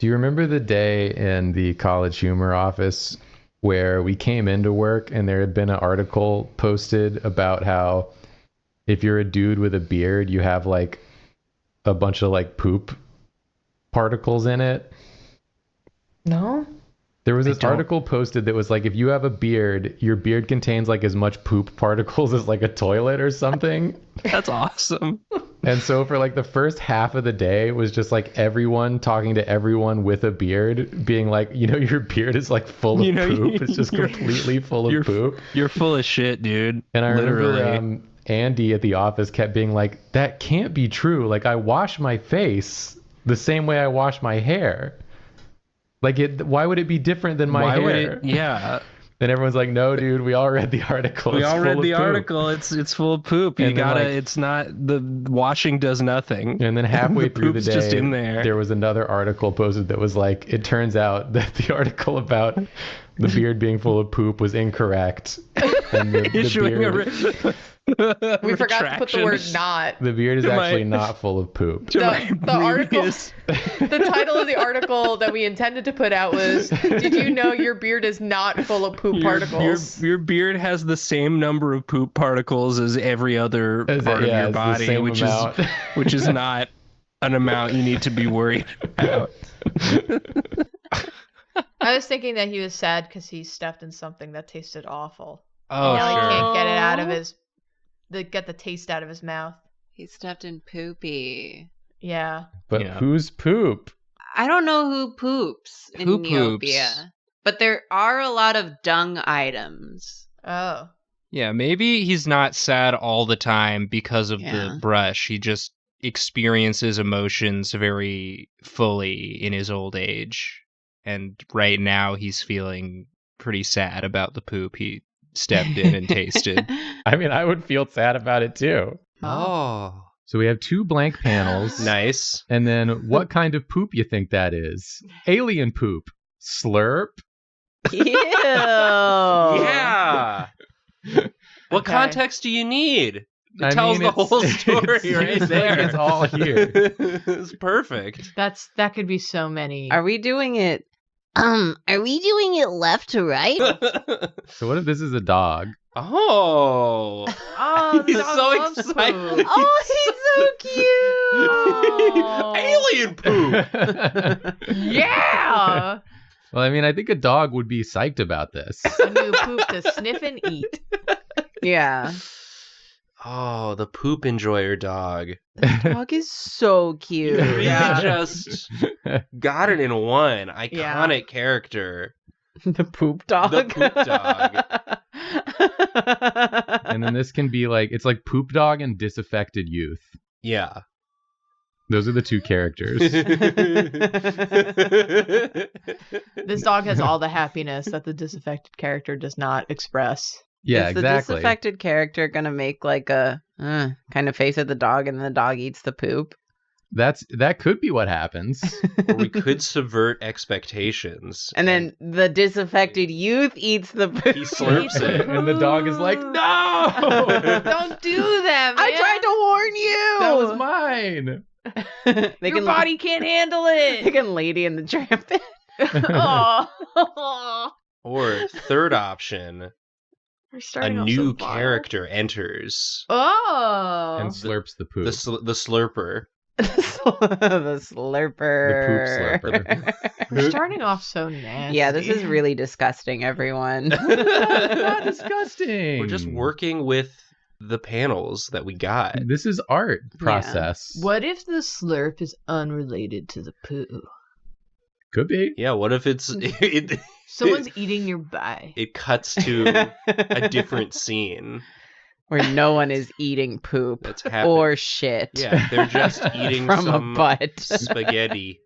Do you remember the day in the College Humor office where we came into work and there had been an article posted about how if you're a dude with a beard, you have like a bunch of like poop particles in it? No? There was this article posted that was like, if you have a beard, your beard contains like as much poop particles as like a toilet or something. That's awesome. And so for like the first half of the day was just like everyone talking to everyone with a beard being like, your beard is like full of poop. It's just completely full of poop. You're full of shit, dude. And I Literally. remember Andy at the office kept being like, that can't be true. Like I wash my face the same way I wash my hair. Like why would it be different than my hair? Yeah. And everyone's like, no, dude, we all read the article. We all read the poop. article. It's full of poop. You gotta, it's not, the washing does nothing. And then halfway through the day, just in there was another article posted that was like, it turns out that the article about the beard being full of poop was incorrect. And the beard, we forgot to put the word not. The beard is actually not full of poop. The article, the title of the article that we intended to put out was, did you know your beard is not full of poop particles? Your beard has the same number of poop particles as every other part of your body, which is not an amount you need to be worried about. I was thinking that he was sad because he stepped in something that tasted awful. Oh, now sure. He can't get it out of get the taste out of his mouth. He stepped in poopy. Yeah. But who's poop? I don't know who poops in Neopia. But there are a lot of dung items. Oh. Yeah, maybe he's not sad all the time because of the brush. He just experiences emotions very fully in his old age. And right now he's feeling pretty sad about the poop he stepped in and tasted. I mean, I would feel sad about it too. Oh. So we have 2 blank panels. Nice. And then what kind of poop you think that is? Alien poop. Slurp? Ew. Yeah. What context do you need? It tells the whole story right there. It's all here. It's perfect. That could be so many. Are we doing it left to right? So what if this is a dog? Oh. Oh, He's so excited. Poop. Oh, he's so cute. Alien poop. Yeah. Well, I mean, I think a dog would be psyched about this. A new poop to sniff and eat. Yeah. Oh, the poop enjoyer dog. The dog is so cute. You really just got it in one. Iconic character. The poop dog. The poop dog. And then this can be like, it's like poop dog and disaffected youth. Yeah. Those are the 2 characters. This dog has all the happiness that the disaffected character does not express. Yeah, is the exactly. disaffected character gonna make like a kind of face at the dog and then the dog eats the poop? That could be what happens. Or we could subvert expectations. And then the disaffected youth eats the poop. He slurps it. And the dog is like, no! Don't do that, man. I tried to warn you! That was mine! Your body can't handle it. They can Lady in the Tramp. Oh. Or third option, We're a starting off new so far. character enters. Oh. And slurps the poop. The slurper. The slurper. The poop slurper. We're starting off so nasty. Yeah, this is really disgusting, everyone. Not disgusting. We're just working with the panels that we got. This is art process. What if the slurp is unrelated to the poo? Could be. Yeah, what if it's... Someone's eating nearby. It cuts to a different scene. Where no one is eating poop That's happening. or shit. Yeah, they're just eating from some a butt. spaghetti.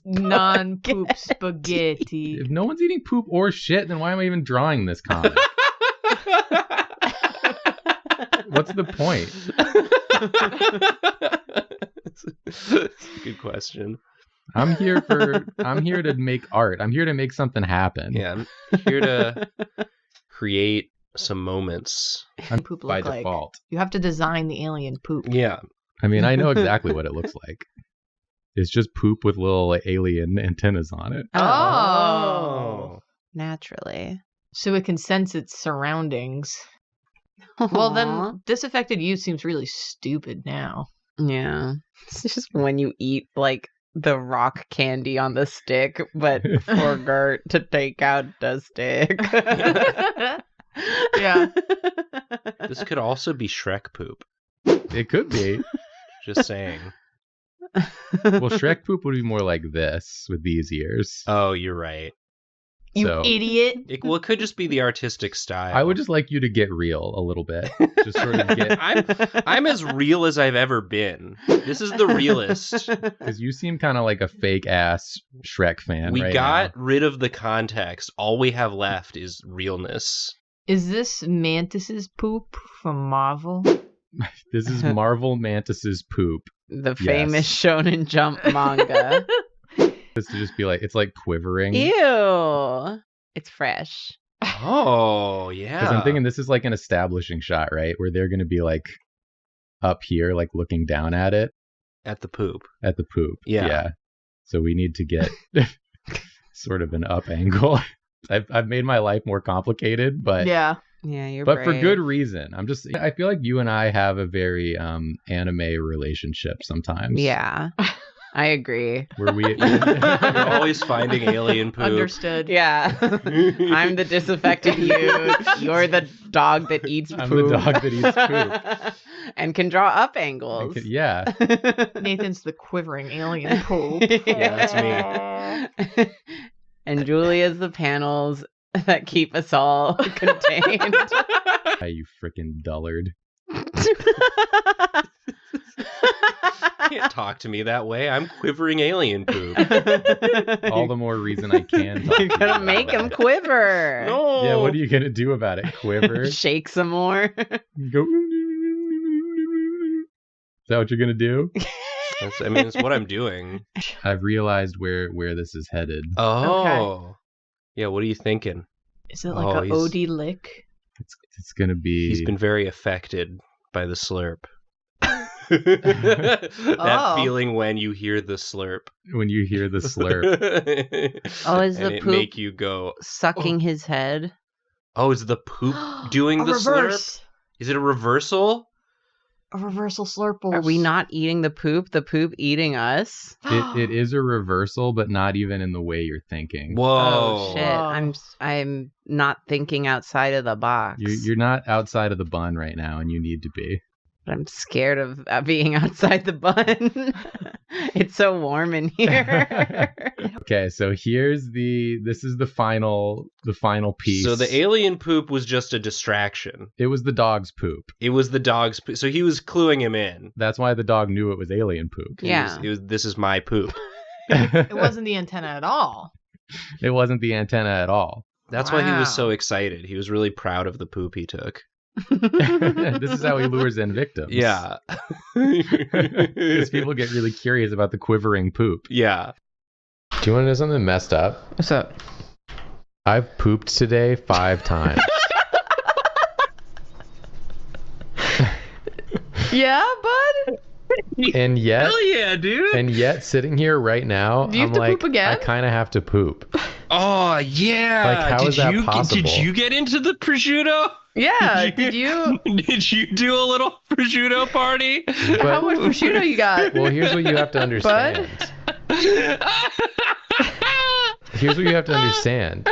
Non-poop spaghetti. If no one's eating poop or shit, then why am I even drawing this comic? What's the point? Good question. I'm here to make art. I'm here to make something happen. Yeah, I'm here to create some moments. I'm Poop by look like? default. You have to design the alien poop. Yeah. I mean, I know exactly what it looks like. It's just poop with little alien antennas on it. Oh. Naturally. So it can sense its surroundings. Well, then disaffected youth seems really stupid now. Yeah. It's just when you eat like the rock candy on the stick, but forgot to take out the stick. Yeah. This could also be Shrek poop. It could be. Just saying. Well, Shrek poop would be more like this with these ears. Oh, you're right. You So- idiot. It could just be the artistic style. I would just like you to get real a little bit. Just sort of get, I'm as real as I've ever been. This is the realest. because you seem kind of like a fake ass Shrek fan. We right got now. rid of the context. All we have left is realness. Is this Mantis's poop from Marvel? This is Marvel Mantis's poop. The famous Shonen Jump manga. Just to just be like, it's like quivering. Ew. It's fresh. Oh, yeah. Because I'm thinking this is like an establishing shot, right? Where they're going to be like up here, like looking down at it, At the poop. at the poop. Yeah. So we need to get sort of an up angle. I've made my life more complicated, but Yeah. Yeah, you're but for brave. good reason. I feel like you and I have a very anime relationship sometimes. Yeah. I agree. Where we You're always finding alien poop. Understood. Yeah. I'm the disaffected youth. You're the dog that eats poop. I'm the dog that eats poop. And can draw up angles. Yeah. Nathan's the quivering alien poop. Yeah, that's me. And Julia's the panels that keep us all contained. Hey, you freaking dullard. Can't talk to me that way. I'm quivering alien poop. All the more reason I can talk to You're you gonna that make way. him quiver. No. Yeah, what are you gonna do about it? Quiver? Shake some more. Go. Is that what you're gonna do? It's what I'm doing. I've realized where this is headed. Oh. Yeah, what are you thinking? Is it like Oh, a he's- OD lick? It's gonna be. He's been very affected by the slurp. That Oh. feeling when you hear the slurp. when you hear the slurp. Oh, is and the it poop make you go, sucking his head? oh, is the poop doing A the reverse. slurp? Is it a reversal? A reversal slurple. Are we not eating the poop? The poop eating us? It is a reversal, but not even in the way you're thinking. Whoa. Oh shit! Whoa. I'm not thinking outside of the box. You're not outside of the bun right now, and you need to be. But I'm scared of being outside the bun. It's so warm in here. Okay, so this is the final piece. So the alien poop was just a distraction. It was the dog's poop. It was the dog's poop. So he was cluing him in. That's why the dog knew it was alien poop. Yeah. It was this is my poop. It wasn't the antenna at all. It wasn't the antenna at all. That's why he was Wow. so excited. He was really proud of the poop he took. This is how he lures in victims. Yeah. Because people get really curious about the quivering poop. Yeah. Do you want to know something messed up? What's up? I've pooped today 5 times. Yeah, bud? And yet, Hell yeah, dude. and yet, sitting here right now, Do you have I'm to like, poop again? I kind of have to poop. Oh yeah. Like, how is that Did possible? you get into the prosciutto? Yeah, did you? Did you do a little prosciutto party? How much prosciutto you got? Well, here's what you have to understand. Here's what you have to understand.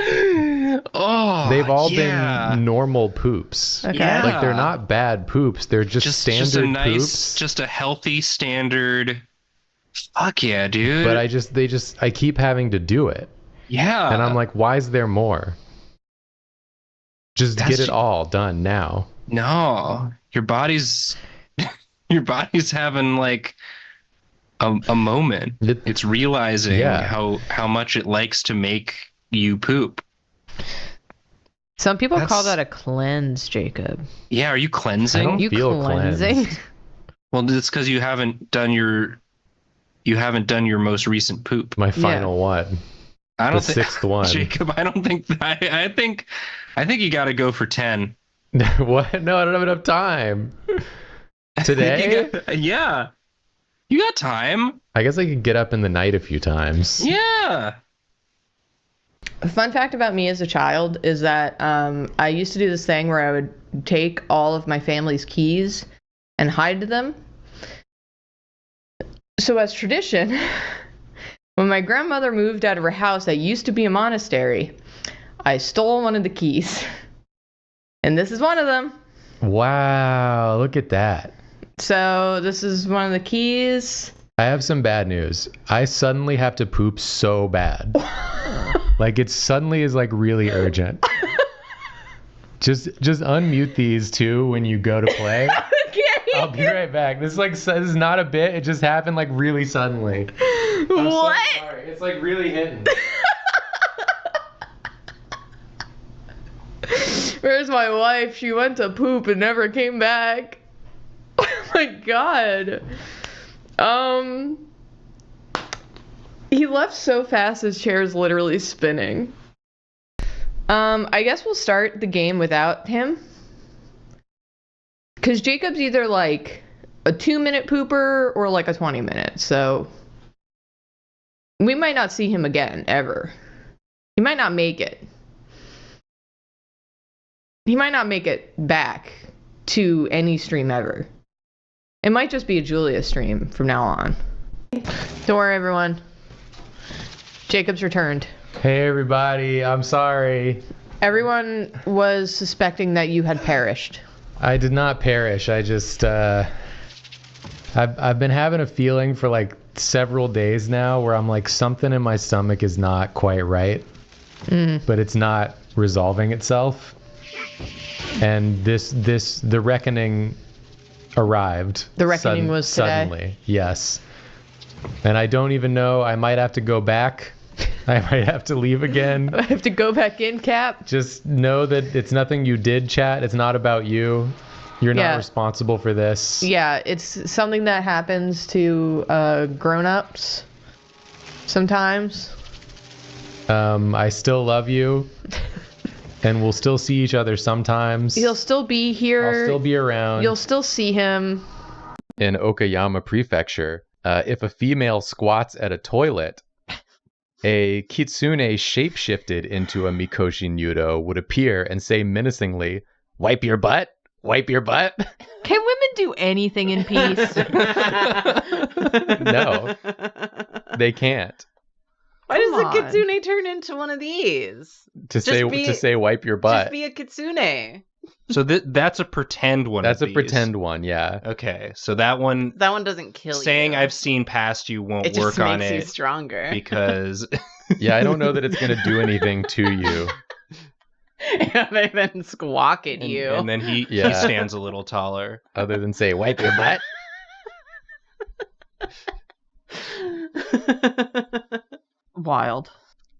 Oh, They've all yeah. been normal poops. Okay. Yeah. Like, they're not bad poops. They're just standard a nice, poops. just a healthy standard. Fuck yeah, dude. But I keep having to do it. yeah. And I'm like, why is there more? Just That's get it ju- all done now. no, your body's having like a moment. It's realizing Yeah. how much it likes to make you poop. Some people call That's- that a cleanse, Jacob. Yeah, are you I cleansing? don't You feel cleansing? cleansed. Well, it's because you haven't done your most recent poop. My final one. I The don't think 6th one. Jacob, I don't think I think you got to go for 10. What? No, I don't have enough time. Today? Yeah. You got time. I guess I could get up in the night a few times. Yeah. A fun fact about me as a child is that I used to do this thing where I would take all of my family's keys and hide them. So as tradition, when my grandmother moved out of her house that used to be a monastery, I stole one of the keys. And this is one of them. Wow, look at that. So this is one of the keys. I have some bad news. I suddenly have to poop so bad. Like it suddenly is like really urgent. Just unmute these two when you go to play. I'll be right back. This is not a bit. It just happened like really suddenly. I'm What? So sorry. It's like really hitting. Where's my wife? She went to poop and never came back. Oh my god. He left so fast his chair is literally spinning. I guess we'll start the game without him. Because Jacob's either like a 2-minute pooper or like a 20-minute, so we might not see him again, ever. He might not make it. He might not make it back to any stream ever. It might just be a Julia stream from now on. Don't worry, everyone. Jacob's returned. Hey everybody, I'm sorry. Everyone was suspecting that you had perished. I did not perish. I just I've been having a feeling for like several days now where I'm like something in my stomach is not quite right. But it's not resolving itself. And the reckoning arrived. The reckoning was today? Suddenly, yes. And I don't even know. I might have to go back. I might have to leave again. I have to go back in, Cap. Just know that it's nothing you did, chat. It's not about you. You're not responsible for this. Yeah, it's something that happens to grown-ups sometimes. I still love you. And we'll still see each other sometimes. He'll still be here. I'll still be around. You'll still see him. In Okayama Prefecture, if a female squats at a toilet, a kitsune shapeshifted into a Mikoshi Nudo would appear and say menacingly, "Wipe your butt? Wipe your butt?" Can women do anything in peace? No, they can't. Why does a kitsune turn into one of these? To say wipe your butt. Just be a kitsune. So that's a pretend one. That's of a pretend one, yeah. Okay, so that one doesn't kill you. Saying I've seen past you won't it work on it. It just makes you stronger. Because yeah, I don't know that it's gonna do anything to you. Other than squawk at you. And then he stands a little taller. Other than say wipe your butt. Wild.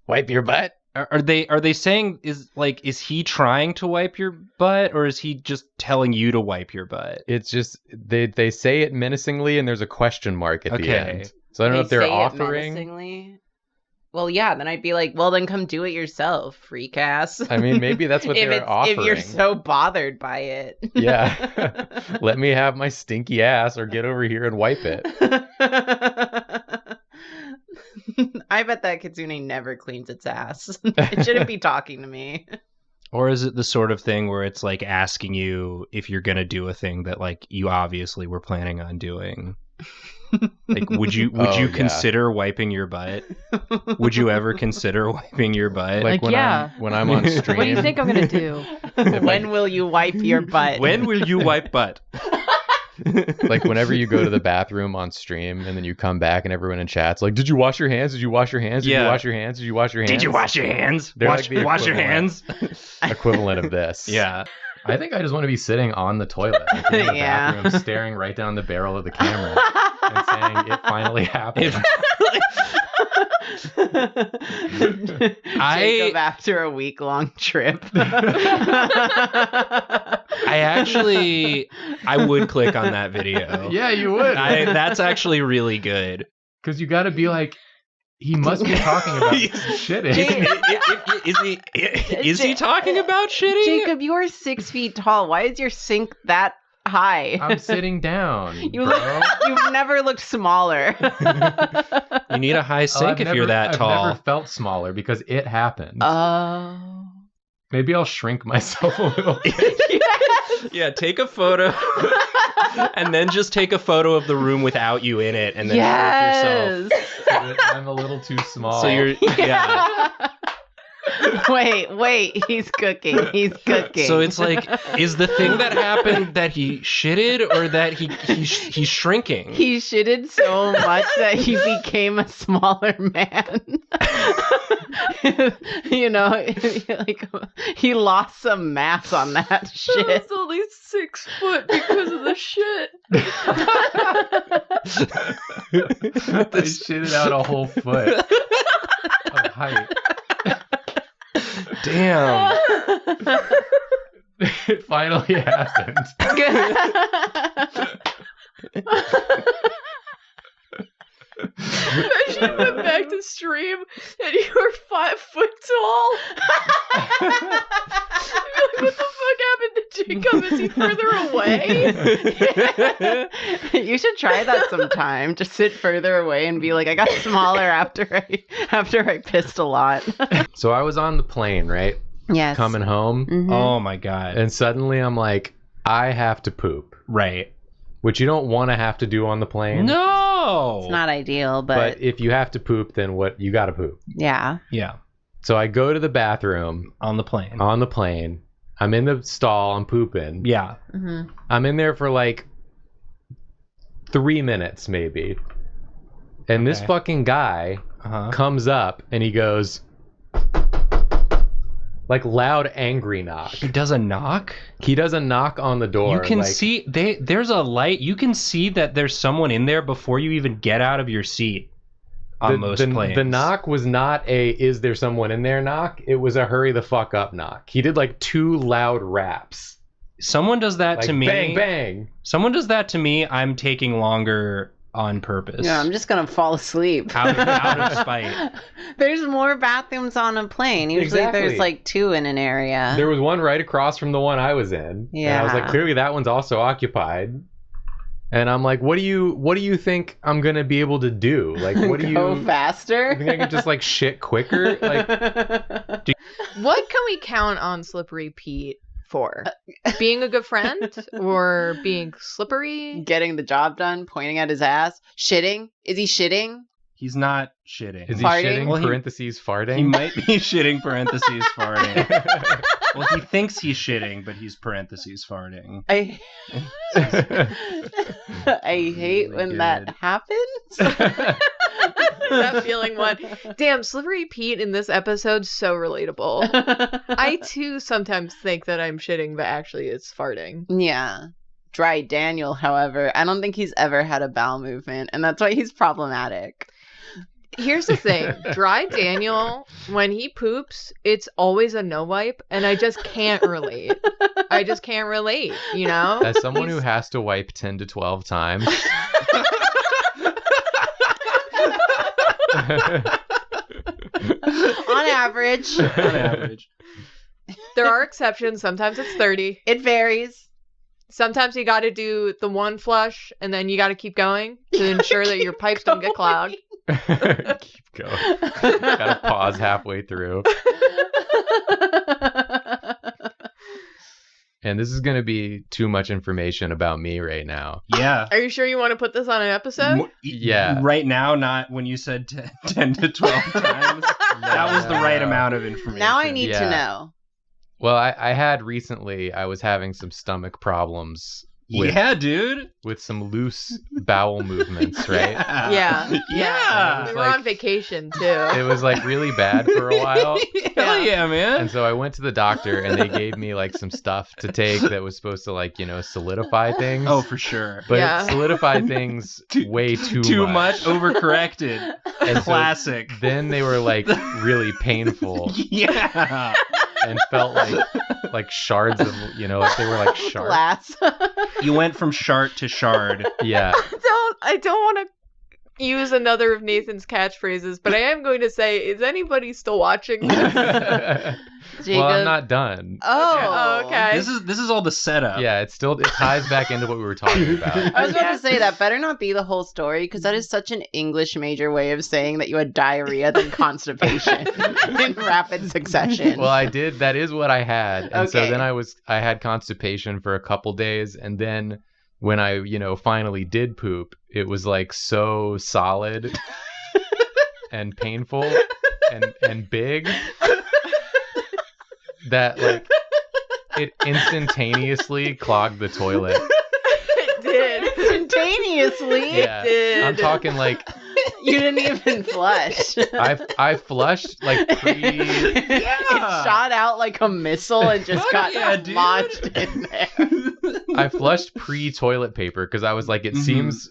Wipe your butt? Are they saying is he trying to wipe your butt, or is he just telling you to wipe your butt? It's just they say it menacingly and there's a question mark at the end. So I don't know if they're offering. Menacingly? Well, yeah, then I'd be like, well, then come do it yourself, freak ass. I mean, maybe that's what they're offering. If you're so bothered by it. Yeah. Let me have my stinky ass or get over here and wipe it. I bet that kitsune never cleans its ass. It shouldn't be talking to me. Or is it the sort of thing where it's like asking you if you're going to do a thing that like you obviously were planning on doing? Like, would you consider wiping your butt? Would you ever consider wiping your butt? Like when I'm on stream. What do you think I'm going to do? When will you wipe your butt? When will you wipe butt? Like whenever you go to the bathroom on stream and then you come back and everyone in chat's like, did you wash your hands? Did you wash your hands? Did you wash your hands? Did you wash your hands? Did you wash your hands? Wash your hands. Equivalent of this. Yeah. I think I just want to be sitting on the toilet, like in the bathroom, staring right down the barrel of the camera and saying, it finally happened. Jacob after a week-long trip. I would click on that video. Yeah, you would. That's actually really good. Because you got to be like, he must be talking about shitting. Is he talking about shitting? Jacob, you are 6 feet tall. Why is your sink that high. I'm sitting down, You bro. You've never looked smaller. You need a high sink if you're that tall. I've never felt smaller because it happened. Oh. Maybe I'll shrink myself a little bit. Yes. Yeah, take a photo and then just take a photo of the room without you in it and then shrink yourself. I'm a little too small. So you're Wait, he's cooking. So it's like, is the thing that happened that he shitted or that he's shrinking? He shitted so much that he became a smaller man. You know, like he lost some mass on that shit. It's only 6 foot because of the shit. I shitted out a whole foot of height. Damn. It finally happened. Imagine you went back to stream and you were 5 foot tall. You're like, what the fuck happened to Jacob? Is he further away? You should try that sometime. Just sit further away and be like, I got smaller after I pissed a lot. So I was on the plane, right? Yes. Coming home. Mhm. Oh my god. And suddenly I'm like, I have to poop. Right. Which you don't want to have to do on the plane. No. It's not ideal, But if you have to poop, then what? You got to poop. yeah. Yeah. So I go to the bathroom On the plane. on the plane. I'm in the stall. I'm pooping. Yeah. Mm-hmm. I'm in there for like 3 minutes, maybe. And this Okay. fucking guy Uh-huh. comes up and he goes, like loud, angry knock. He does a knock. He does a knock on the door. You can like, see there's a light. You can see that there's someone in there before you even get out of your seat on most planes. The knock was not a "is there someone in there" knock. It was a "hurry the fuck up" knock. He did like 2 loud raps. Someone does that Like to me. bang bang. Someone does that to me. I'm taking longer on purpose. Yeah, I'm just gonna fall asleep. Out of spite. There's more bathrooms on a plane. Usually Exactly. there's like 2 in an area. There was one right across from the one I was in. And I was like, Yeah. clearly that one's also occupied. And I'm like, what do you think I'm gonna be able to do? Like, what do Go you faster? think I can just like shit quicker? Like, What can we count on Slippery Pete for? Being a good friend or being slippery? Getting the job done, pointing at his ass, shitting. Is he shitting? He's not shitting. is he Farting? shitting? Well, Parentheses farting. He might be shitting parentheses farting. Well, he thinks he's shitting, but he's parentheses farting. I hate Really when that good. happens. That feeling one. Damn, Slippery Pete in this episode's so relatable. I too sometimes think that I'm shitting, but actually it's farting. Yeah. Dry Daniel, however, I don't think he's ever had a bowel movement, and that's why he's problematic. Here's the thing. Dry Daniel, when he poops, it's always a no wipe, and I just can't relate. I just can't relate, you know? As someone who has to wipe 10 to 12 times. On average. On average. There are exceptions. Sometimes it's 30. It varies. Sometimes you got to do the one flush, and then you got to keep going to ensure that your pipes don't get clogged. Keep going. Gotta pause halfway through. And this is going to be too much information about me right now. Yeah. Are you sure you want to put this on an episode? Yeah. Right now, not when you said 10 to 12 times. That was the right amount of information. Now I need to Yeah. know. Well, I had recently, I was having some stomach problems with, Yeah, dude. with some loose bowel movements, right? Yeah. Yeah. We were like- on vacation, too. It was like really bad for a while. Hell yeah, man. And so I went to the doctor and they gave me like some stuff to take that was supposed to like, solidify things. Oh, for sure. But Yeah. it solidified things way too much. Overcorrected. And so Classic. then they were like really painful Yeah. and felt like shards of, like they were like shards. Glass. You went from shard to shard. Yeah. I don't want to use another of Nathan's catchphrases, but I am going to say, is anybody still watching this? Well, I'm not done. Oh, okay. This is all the setup. Yeah, it ties back into what we were talking about. I was about to say that better not be the whole story because that is such an English major way of saying that you had diarrhea then constipation in rapid succession. Well, I did. That is what I had. And so Okay. then I had constipation for a couple days, and then when I, finally did poop, it was like so solid and painful and big that like it instantaneously clogged the toilet. It did. Instantaneously. Yeah. did. I'm talking like You didn't even flush. I flushed like It shot out like a missile and just got lodged in there. I flushed pre-toilet paper because I was like, it seems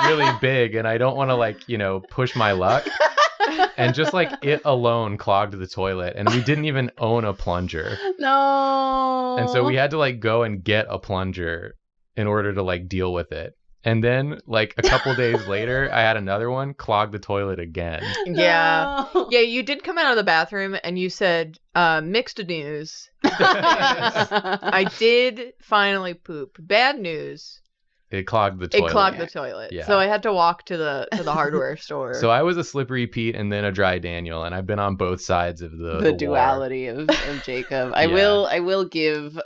really big and I don't want to like, push my luck. And just like it alone clogged the toilet, and we didn't even own a plunger. No. And so we had to like go and get a plunger in order to like deal with it. And then like a couple days later, I had another one clog the toilet again. Yeah. No. Yeah, you did come out of the bathroom and you said, mixed news. I I did finally poop. Bad news. It clogged the toilet. It clogged the toilet. Yeah. So I had to walk to the hardware store. So I was a slippery Pete and then a dry Daniel, and I've been on both sides of the war. duality of Jacob. I Yeah. will give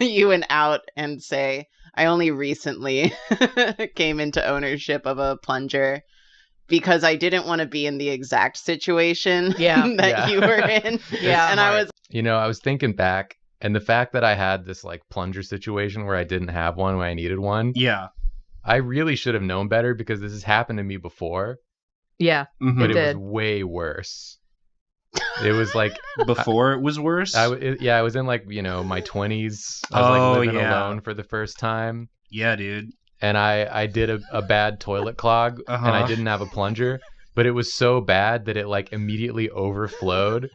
you an out and say I only recently came into ownership of a plunger because I didn't want to be in the exact situation Yeah. that Yeah. you were in. Yeah. And I was I was thinking back, and the fact that I had this like plunger situation where I didn't have one when I needed one, Yeah. I really should have known better because this has happened to me before, Yeah. Mhm. but It it was did. way worse. It was like Before it was worse. I was in like my 20s. I was like living alone for the first time, Yeah, dude. and I did a bad toilet clog, and I Uh-huh. didn't have a plunger, but it was so bad that it like immediately overflowed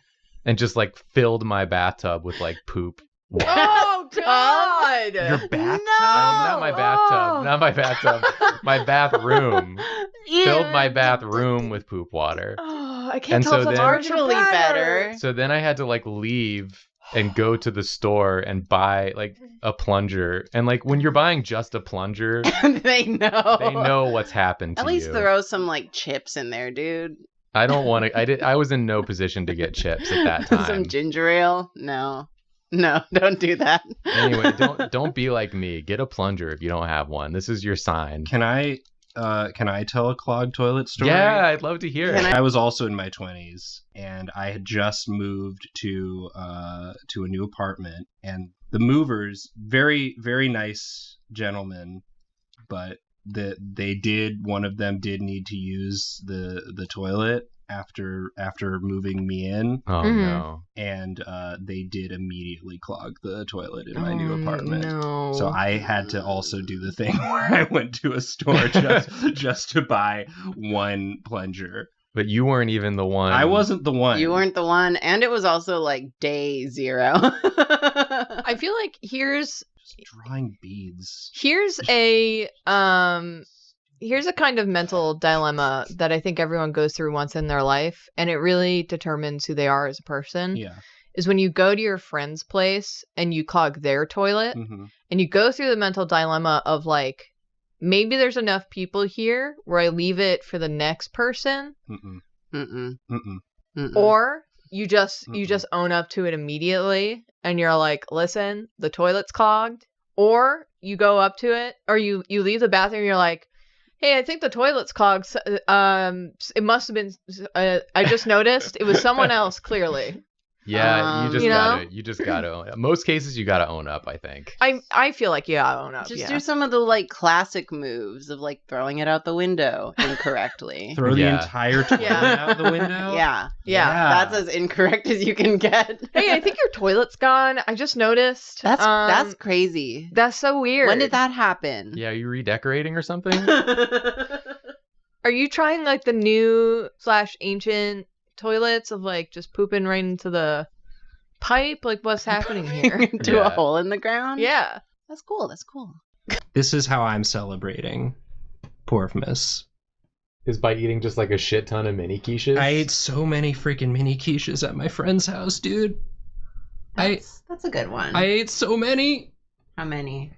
and just like filled my bathtub with like poop. Oh, God. Your bathtub? Not my bathtub. Not my bathtub. My bathroom. Filled my bathroom with poop water. Oh, I And can't tell so if that's then- orange or marginally better. better. So then I had to like leave and go to the store and buy like a plunger. And like when you're buying just a plunger, They know. they know what's happened to At least you. throw some like chips in there, dude. I don't want to. I was in no position to get chips at that Some time. ginger ale. No, don't do that. Anyway, don't be like me. Get a plunger if you don't have one. This is your sign. Can I tell a clogged toilet story? Yeah, I'd love to hear Can it. I was also in my 20s, and I had just moved to a new apartment, and the movers, very very nice gentlemen, but one of them did need to use the toilet after moving me in, Oh Mhm. no. and they did immediately clog the toilet in my new apartment. No. So I had to also do the thing where I went to a store just to buy one plunger. But you weren't even the one. I wasn't the one. You weren't the one, and it was also like day 0. I feel like here's Just drawing beads. here's a kind of mental dilemma that I think everyone goes through once in their life, and it really determines who they are as a person. Yeah. Is when you go to your friend's place and you clog their toilet, Mm-hmm. and you go through the mental dilemma of like, maybe there's enough people here where I leave it for the next person, Mm-mm. Mm-mm. Mm-mm. Mm-mm. or you just Mm-mm. own up to it immediately and you're like, listen, the toilet's clogged, or you go up to it, or you leave the bathroom and you're like, hey, I think the toilet's clogged. It must have been. I just noticed it was someone else. Clearly, Yeah, you know? you just gotta own it. Most cases you gotta own up, I think. I feel like I own up. Just yeah. do some of the like classic moves of like throwing it out the window incorrectly. Throw the Yeah. entire toilet Yeah. out the window? Yeah, Yeah. that's as incorrect as you can get. Hey, I think your toilet's gone. I just noticed. That's crazy. That's so weird. When did that happen? Yeah, are you redecorating or something? Are you trying like the new / ancient toilets of like just pooping right into the pipe? Like what's happening here? Into a Yeah. hole in the ground? Yeah. That's cool. That's cool. This is how I'm celebrating Porfmas. is by eating just like a shit ton of mini quiches. I ate so many freaking mini quiches at my friend's house, dude. That's a good one. I ate so many. How many?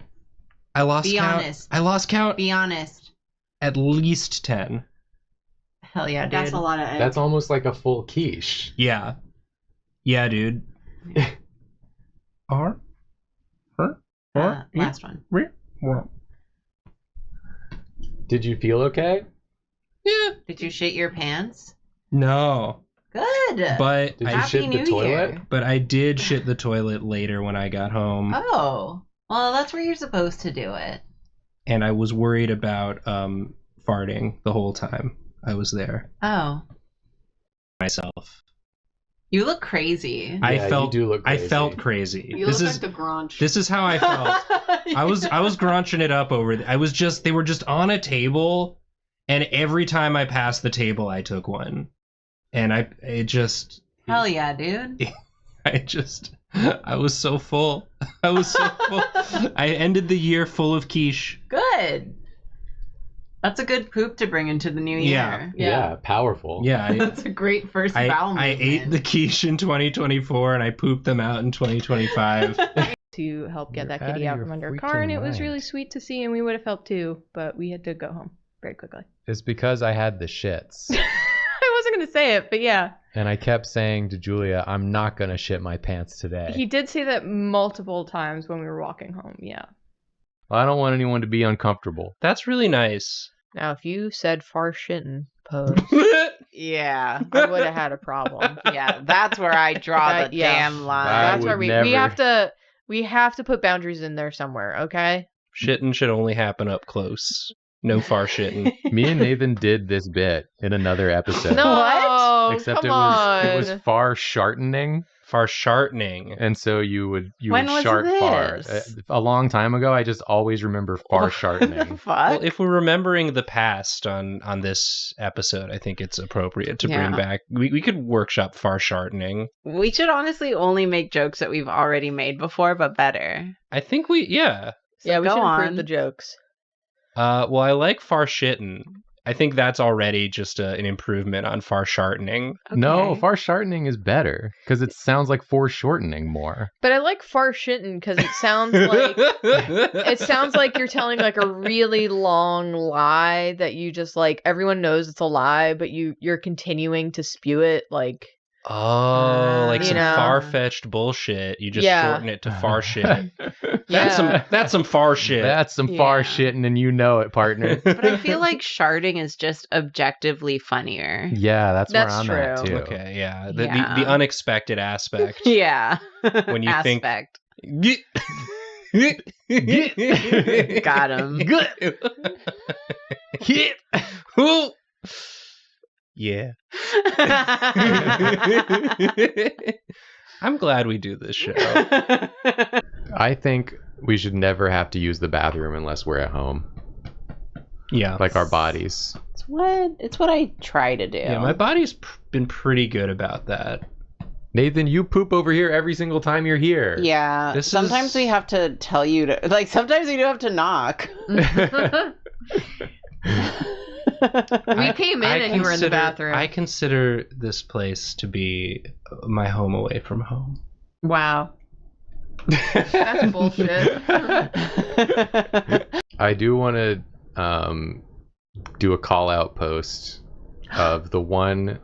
I lost Be count. honest. I lost count. Be honest. At least 10. Hell yeah, dude. That's a lot of eggs. That's almost like a full quiche. Yeah. Yeah, dude. Last one. Did you feel okay? Yeah. Did you shit your pants? No. Good. But Did you Happy shit New the toilet? Year. But I did shit the toilet later when I got home. Oh. Well, that's where you're supposed to do it. And I was worried about farting the whole time I was there. Oh. Myself. You look crazy. You do look crazy. I felt crazy. You look like the Grinch. This is how I felt. I was grunching it up over. They were just on a table, and every time I passed the table, I took one, and Hell yeah, dude. I was so full. I was so full. I ended the year full of quiche. Good. That's a good poop to bring into the new year. Yeah, powerful. Yeah, That's a great first bowel movement. I ate the quiche in 2024, and I pooped them out in 2025. To help get You're that out kitty of out your from under a car, and it was freaking really mind. sweet to see, and we would have helped too, but we had to go home very quickly. It's because I had the shits. I wasn't going to say it, but yeah. And I kept saying to Julia, I'm not going to shit my pants today. He did say that multiple times when we were walking home, yeah. I don't want anyone to be uncomfortable. That's really nice. Now, if you said far shitting pose, Yeah. I would have had a problem. Yeah, that's where I draw the Yeah. damn line. I That's where would we have to put boundaries in there somewhere, okay? Shitting should only happen up close. No far shitting. Me and Nathan did this bit in another episode. No, Except come it was on. far shartening. Far shartening. And so you would When was shart far. this? A long time ago, I just always remember far shartening. Fuck. Well, if we're remembering the past on this episode, I think it's appropriate to bring Yeah. back. We could workshop far shartening. We should honestly only make jokes that we've already made before, but better. I think Yeah, we go should improve on. the jokes. Well, I like far shitting. I think that's already just an improvement on far shartening. No, Okay. far shartening is better because it sounds like foreshortening more. But I like far shitting because it sounds like it sounds like you're telling like a really long lie that you just like everyone knows it's a lie, but you're continuing to spew it like like You some know. far-fetched bullshit. You just Yeah. shorten it to far shit. yeah. That's some far shit. That's some far Yeah. shitting, and you know it, partner. But I feel like sharding is just objectively funnier. Yeah, that's where That's I'm at true. too. Okay, yeah. The Yeah. unexpected aspect. Yeah. When you think- Aspect. Got Got him. Yeah. I'm glad we do this show. I think we should never have to use the bathroom unless we're at home, Yeah. like our bodies. It's what I try to do. Yeah, my body's been pretty good about that. Nathan, you poop over here every single time you're here. Yeah. This Sometimes is- we have to tell you to sometimes we do have to knock. We came in and you were in the bathroom. I consider this place to be my home away from home. Wow. That's bullshit. I do want to do a call out post of the one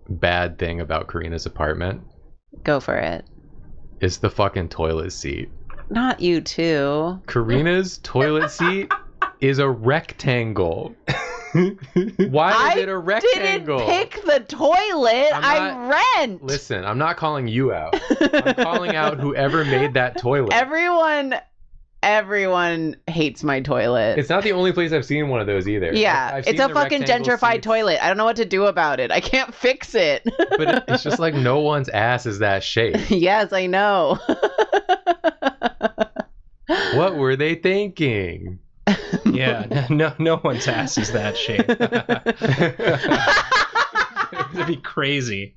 bad thing about Karina's apartment Go for it. is the fucking toilet seat. Not you too. Karina's toilet seat is a rectangle. Why is it a rectangle? Didn't pick the toilet. I'm I rent. Listen, I'm not calling you out. I'm calling out whoever made that toilet. Everyone hates my toilet. It's not the only place I've seen one of those either. Yeah, I've it's seen a the fucking rectangle gentrified seats, toilet. I don't know what to do about it. I can't fix it. But it's just like no one's ass is that shape. Yes, I know. What were they thinking? Yeah, no one's ass is that shape. It'd be crazy.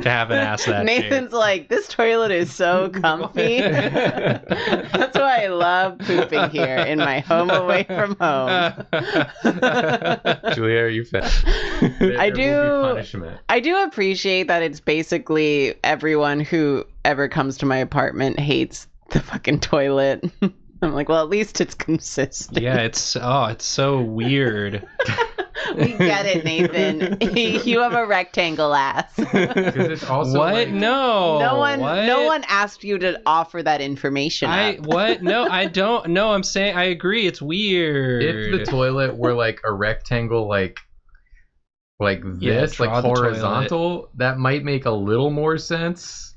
haven't asked that. Nathan's like, this toilet is so comfy. That's why I love pooping here in my home away from home. Julia, are you fit? I do. Punishment. I do appreciate that it's basically everyone who ever comes to my apartment hates the fucking toilet. I'm like, well, at least it's consistent. Yeah, it's so weird. We get it, Nathan. You have a rectangle ass. Because it's also what? like, No. No one What? asked you to offer that information up. What? No, I don't. No, I'm saying I agree. It's weird. if the toilet were like a rectangle, like Yeah, this, like draw the horizontal, that might make a little more sense.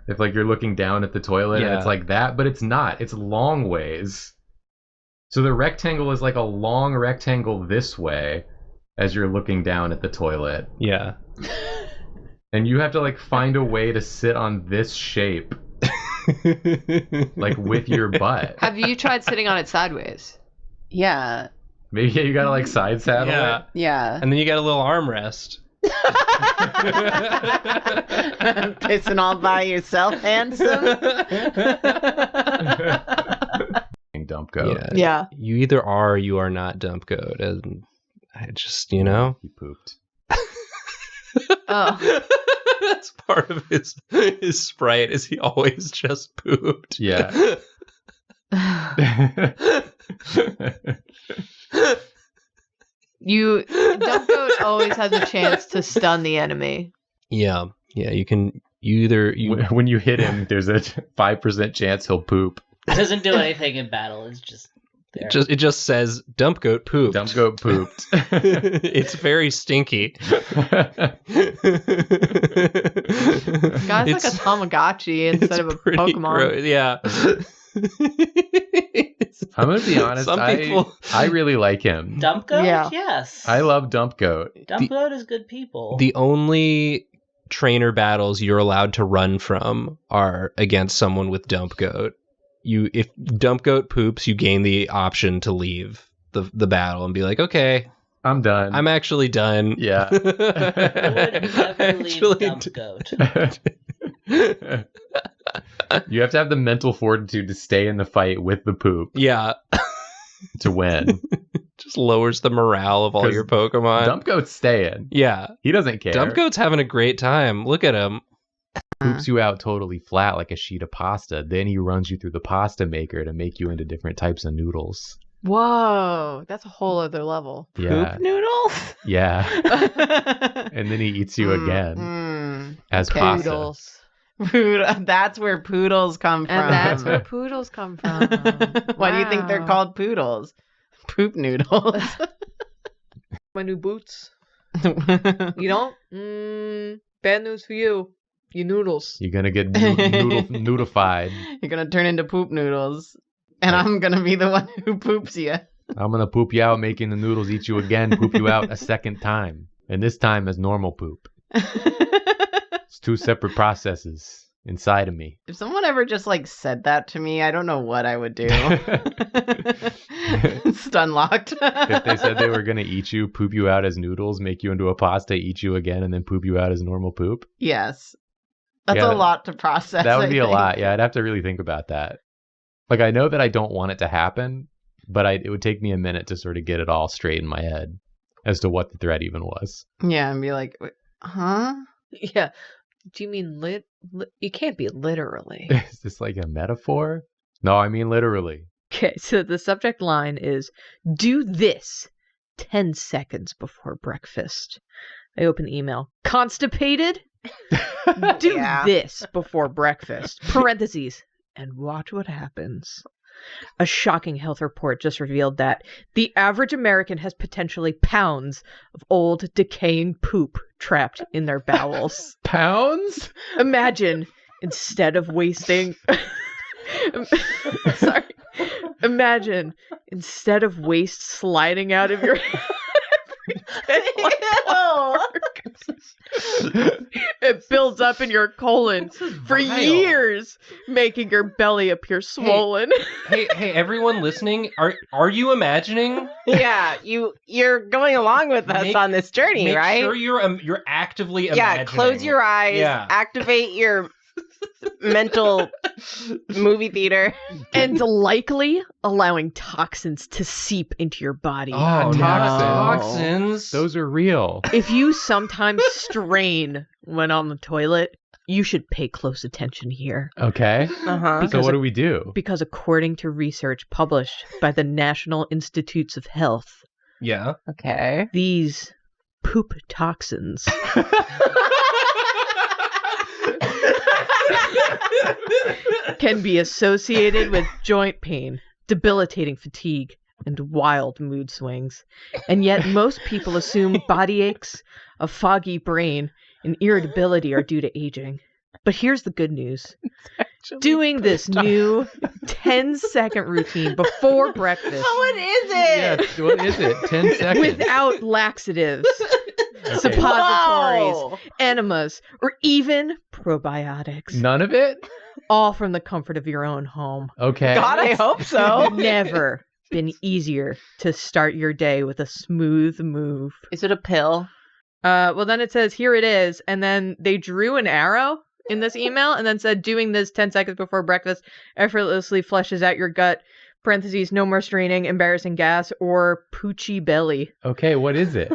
If like you're looking down at the toilet and Yeah. it's like that, but it's not. It's long ways. So the rectangle is like a long rectangle this way as you're looking down at the toilet. Yeah. And you have to like find a way to sit on this shape, like with your butt. Have you tried sitting on it sideways? Yeah. Maybe you gotta like side saddle Yeah. it. Yeah. And then you got a little armrest. Pissing all by yourself, handsome. Dump goat. Yeah. You either are or you are not dump goat. And I just, you know. He pooped. Oh. That's part of his sprite is he always just pooped. Yeah. Dump goat always has a chance to stun the enemy. Yeah. You When you hit him, there's a 5% chance he'll poop. It doesn't do anything in battle. It's just there. it just says dump goat pooped. Dump goat pooped. It's very stinky. Guy's like a Tamagotchi instead of a pretty Pokemon. gross. Yeah. I'm gonna be honest. Some people- I really like him. Dump goat? Yeah. Yes. I love Dump Goat. Dump goat is good people. The only trainer battles you're allowed to run from are against someone with dump goat. If dump goat poops, you gain the option to leave the battle and be like, okay, I'm done. I'm actually done. Yeah. I would never leave dump goat. You have to have the mental fortitude to stay in the fight with the poop Yeah. to win. Just lowers the morale of all 'Cause your Pokemon. Dump Goat's staying. Yeah. He doesn't care. Dump goat's having a great time. Look at him. Poops you out totally flat like a sheet of pasta. Then he runs you through the pasta maker to make you into different types of noodles. Whoa, that's a whole other level. Yeah. Poop noodles? Yeah. And then he eats you again as okay. pasta. Poodles. That's where poodles come from. And that's where poodles come from. Why do you think they're Wow. called poodles? Poop noodles. My new boots. You don't? Bad news for you. You noodles. You're gonna get noodlified. You're gonna turn into poop noodles, and I'm gonna be the one who poops you. I'm gonna poop you out, making the noodles eat you again, poop you out a second time. And this time as normal poop. It's two separate processes inside of me. If someone ever just like said that to me, I don't know what I would do. Stun locked. If they said they were gonna eat you, poop you out as noodles, make you into a pasta, eat you again, and then poop you out as normal poop. Yes. That's Yeah, a lot to process. That would be I a think. lot. Yeah, I'd have to really think about that. Like, I know that I don't want it to happen, but it would take me a minute to sort of get it all straight in my head as to what the threat even was. Yeah, and be like, "Wait, huh? Yeah. Do you mean you can't be literally. Is this like a metaphor? No, I mean literally. Okay, so the subject line is do this 10 seconds before breakfast. I open the email. Constipated? Do Yeah. this before breakfast. Parentheses. And watch what happens. A shocking health report just revealed that the average American has potentially pounds of old, decaying poop trapped in their bowels. Pounds? Imagine, instead of wasting... Sorry. Imagine, instead of waste sliding out of your... It builds up in your colon for years, making your belly appear swollen. Hey, everyone listening, are you imagining? Yeah, you're going along with us on this journey, right? Make sure you're actively imagining. Yeah, close your eyes, activate your mental movie theater, and likely allowing toxins to seep into your body. Oh, toxins. Those are real. If you sometimes strain when on the toilet, you should pay close attention here. Okay. So what do we do? Because according to research published by the National Institutes of Health, okay, these poop toxins can be associated with joint pain, debilitating fatigue, and wild mood swings. And yet most people assume body aches, a foggy brain, and irritability are due to aging. But here's the good news. Doing this new 10-second routine before breakfast. What is it? Yeah, what is it? 10 seconds. Without laxatives, suppositories, enemas, or even probiotics. None of it? All from the comfort of your own home. Okay. God, I hope so. Never been easier to start your day with a smooth move. Is it a pill? Well, then it says, here it is. And then they drew an arrow in this email and then said, doing this 10 seconds before breakfast effortlessly flushes out your gut, parentheses, no more straining, embarrassing gas, or poochy belly. Okay, what is it?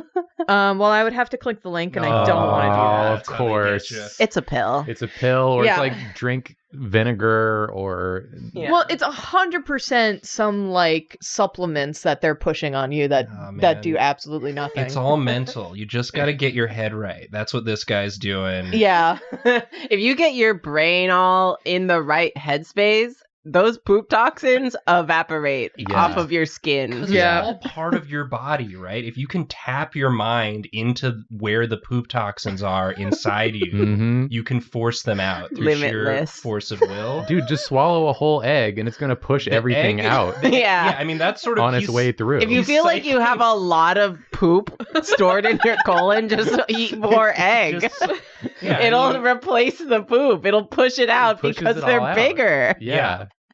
Well, I would have to click the link, and I don't want to do that. Of course. It's a pill. It's a pill, or it's like drink vinegar, or... Yeah. Well, it's 100% some, like, supplements that they're pushing on you that do absolutely nothing. It's all mental. You just got to get your head right. That's what this guy's doing. Yeah. If you get your brain all in the right headspace, those poop toxins evaporate off of your skin. Because it's all part of your body, right? If you can tap your mind into where the poop toxins are inside you, you can force them out through sheer force of will. Dude, just swallow a whole egg and it's going to push everything out. Yeah, I mean, that's sort of on its way through. If you feel like you have a lot of poop stored in your colon, just eat more egg. It'll replace the poop. It'll push it out because they're bigger.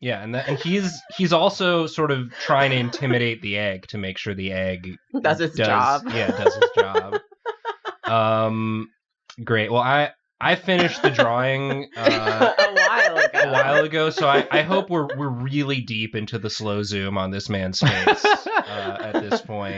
Yeah, and he's also sort of trying to intimidate the egg to make sure the egg does its job. Yeah, does its job. Great. Well, I finished the drawing a while ago, so I hope we're really deep into the slow zoom on this man's face at this point.